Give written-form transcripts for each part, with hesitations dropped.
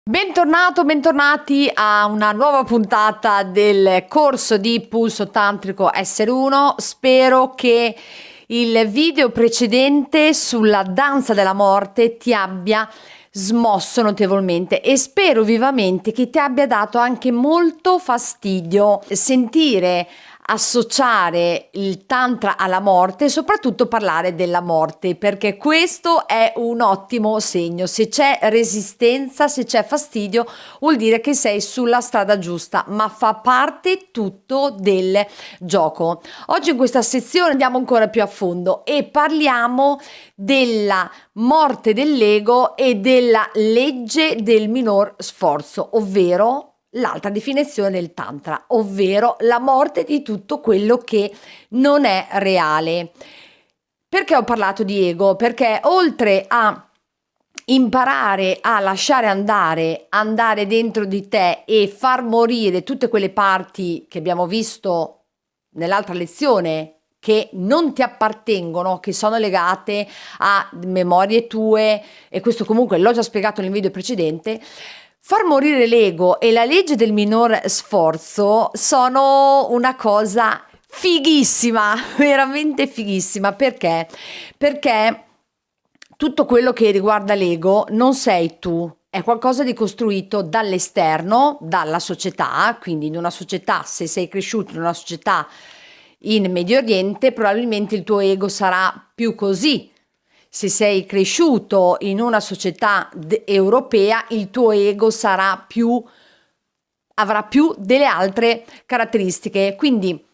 Bentornato, bentornati a una nuova puntata del corso di Pulso Tantrico Essere Uno. Spero che il video precedente sulla danza della morte ti abbia smosso notevolmente e spero vivamente che ti abbia dato anche molto fastidio sentire associare il tantra alla morte e soprattutto parlare della morte, perché questo è un ottimo segno. Se c'è resistenza, se c'è fastidio, vuol dire che sei sulla strada giusta, ma fa parte tutto del gioco. Oggi in questa sezione andiamo ancora più a fondo e parliamo della morte dell'ego e della legge del minor sforzo, ovvero l'altra definizione del tantra, ovvero la morte di tutto quello che non è reale. Perché ho parlato di ego? Perché oltre a imparare a lasciare andare dentro di te e far morire tutte quelle parti che abbiamo visto nell'altra lezione che non ti appartengono, che sono legate a memorie tue, e questo comunque l'ho già spiegato nel video precedente. Far morire l'ego e la legge del minor sforzo sono una cosa fighissima, veramente fighissima. Perché? Perché tutto quello che riguarda l'ego non sei tu, è qualcosa di costruito dall'esterno, dalla società, quindi in una società, se sei cresciuto in una società in Medio Oriente, probabilmente il tuo ego sarà più così. Se sei cresciuto in una società europea, il tuo ego avrà più delle altre caratteristiche. Quindi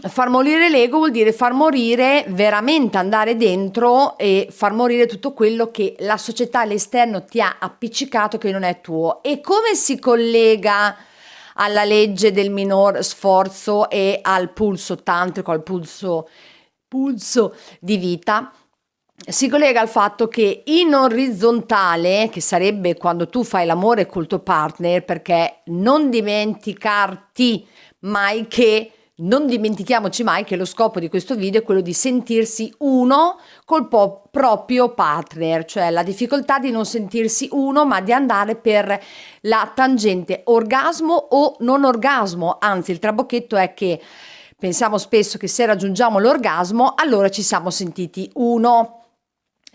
far morire l'ego vuol dire far morire, veramente andare dentro e far morire tutto quello che la società all'esterno ti ha appiccicato che non è tuo. E come si collega alla legge del minor sforzo e al pulso tantrico, al pulso di vita? Si collega al fatto che in orizzontale, che sarebbe quando tu fai l'amore col tuo partner, perché non dimentichiamoci mai che lo scopo di questo video è quello di sentirsi uno col proprio partner, cioè la difficoltà di non sentirsi uno ma di andare per la tangente orgasmo o non orgasmo. Anzi, il trabocchetto è che pensiamo spesso che se raggiungiamo l'orgasmo allora ci siamo sentiti uno.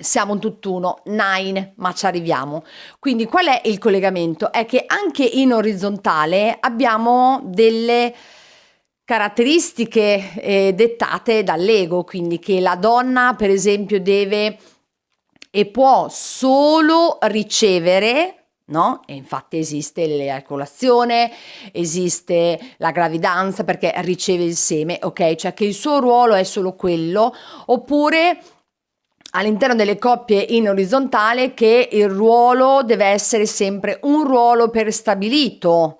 Siamo un tutt'uno, nine, ma ci arriviamo. Quindi qual è il collegamento? È che anche in orizzontale abbiamo delle caratteristiche dettate dall'ego, quindi che la donna per esempio deve e può solo ricevere, no? E infatti esiste l'eiaculazione, esiste la gravidanza perché riceve il seme, ok? Cioè che il suo ruolo è solo quello, oppure all'interno delle coppie in orizzontale che il ruolo deve essere sempre un ruolo prestabilito,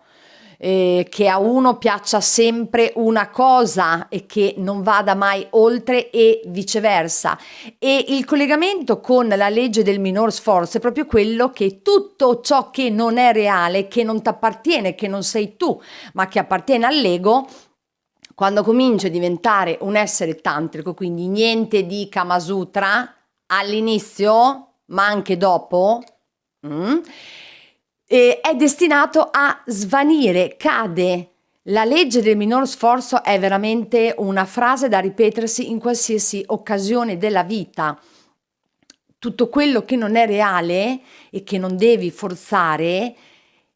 che a uno piaccia sempre una cosa e che non vada mai oltre e viceversa. E il collegamento con la legge del minor sforzo è proprio quello che tutto ciò che non è reale, che non ti appartiene, che non sei tu, ma che appartiene all'ego, quando comincia a diventare un essere tantrico, quindi niente di Kama Sutra all'inizio, ma anche dopo, è destinato a svanire, cade. La legge del minor sforzo è veramente una frase da ripetersi in qualsiasi occasione della vita. Tutto quello che non è reale e che non devi forzare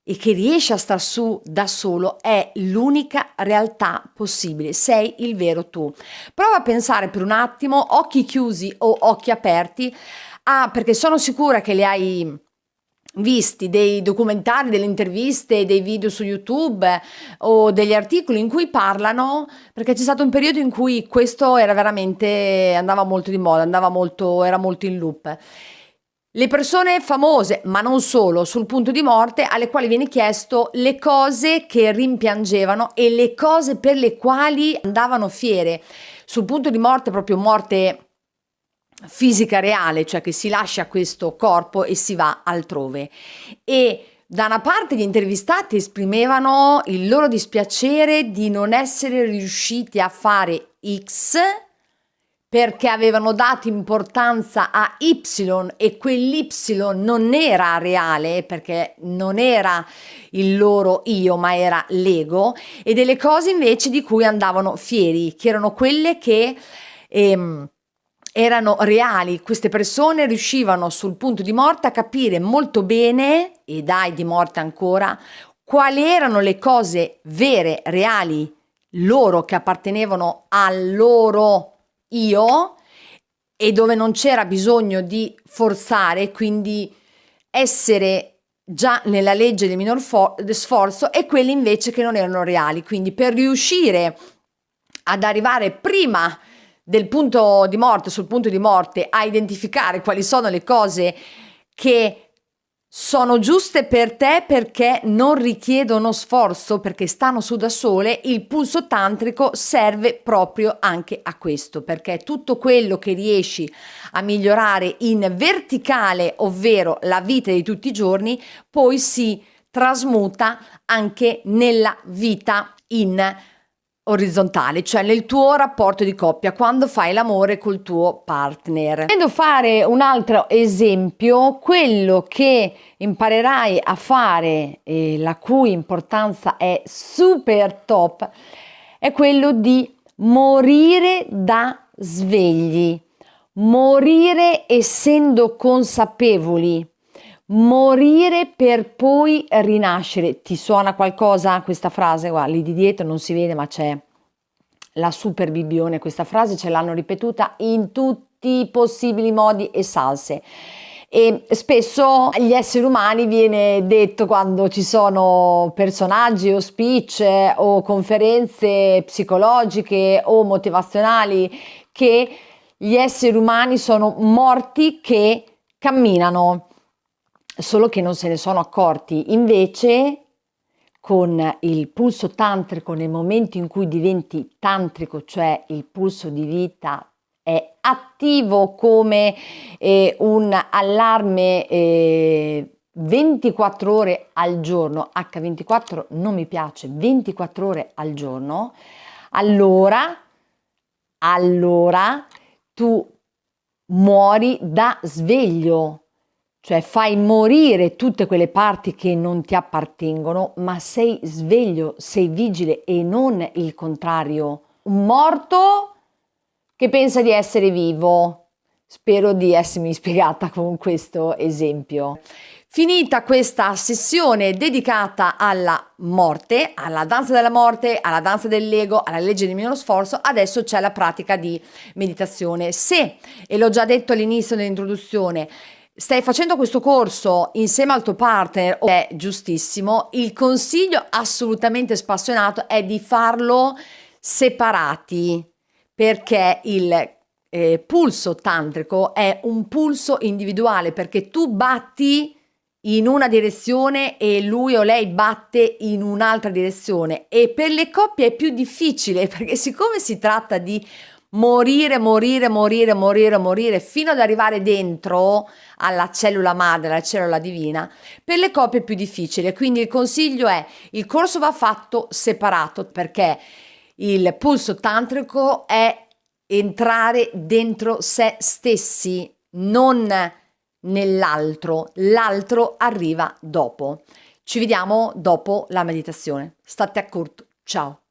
e che riesce a star su da solo è l'unica realtà possibile, sei il vero tu. Prova a pensare per un attimo, occhi chiusi o occhi aperti, perché sono sicura che le hai visti dei documentari, delle interviste, dei video su YouTube o degli articoli in cui parlano, perché c'è stato un periodo in cui questo era veramente, andava molto di moda, era molto in loop. Le persone famose, ma non solo, sul punto di morte, alle quali viene chiesto le cose che rimpiangevano e le cose per le quali andavano fiere. Sul punto di morte, proprio morte fisica reale, cioè che si lascia questo corpo e si va altrove. E da una parte gli intervistati esprimevano il loro dispiacere di non essere riusciti a fare X perché avevano dato importanza a Y e quell'Y non era reale, perché non era il loro io, ma era l'ego, e delle cose invece di cui andavano fieri, che erano quelle che erano reali. Queste persone riuscivano sul punto di morte a capire molto bene, e dai di morte ancora, quali erano le cose vere, reali, loro, che appartenevano al loro io, e dove non c'era bisogno di forzare, quindi essere già nella legge del minor sforzo, e quelli invece che non erano reali. Quindi per riuscire ad arrivare prima del punto di morte, sul punto di morte, a identificare quali sono le cose che sono giuste per te perché non richiedono sforzo, perché stanno su da sole, il pulso tantrico serve proprio anche a questo, perché tutto quello che riesci a migliorare in verticale, ovvero la vita di tutti i giorni, poi si trasmuta anche nella vita in orizzontale, cioè nel tuo rapporto di coppia, quando fai l'amore col tuo partner. Volendo fare un altro esempio, quello che imparerai a fare e la cui importanza è super top, è quello di morire da svegli, morire essendo consapevoli, morire per poi rinascere. Ti suona qualcosa questa frase? Guarda, lì di dietro non si vede, ma c'è la super Bibione. Questa frase ce l'hanno ripetuta in tutti i possibili modi e salse. E spesso agli esseri umani viene detto, quando ci sono personaggi o speech o conferenze psicologiche o motivazionali, che gli esseri umani sono morti che camminano, solo che non se ne sono accorti. Invece con il pulso tantrico, nel momento in cui diventi tantrico, cioè il pulso di vita è attivo come un allarme 24 ore al giorno, H24 non mi piace, 24 ore al giorno, allora tu muori da sveglio. Cioè fai morire tutte quelle parti che non ti appartengono, ma sei sveglio, sei vigile, e non il contrario. Un morto che pensa di essere vivo. Spero di essermi spiegata con questo esempio. Finita questa sessione dedicata alla morte, alla danza della morte, alla danza dell'ego, alla legge del minor sforzo, adesso c'è la pratica di meditazione. Se, e l'ho già detto all'inizio dell'introduzione, stai facendo questo corso insieme al tuo partner, è giustissimo, il consiglio assolutamente spassionato è di farlo separati, perché il pulso tantrico è un pulso individuale, perché tu batti in una direzione e lui o lei batte in un'altra direzione, e per le coppie è più difficile, perché siccome si tratta di morire fino ad arrivare dentro alla cellula madre, alla cellula divina, per le coppie è più difficile. Quindi il consiglio è: il corso va fatto separato, perché il pulso tantrico è entrare dentro se stessi, non nell'altro. L'altro arriva dopo. Ci vediamo dopo la meditazione. State a corto. Ciao.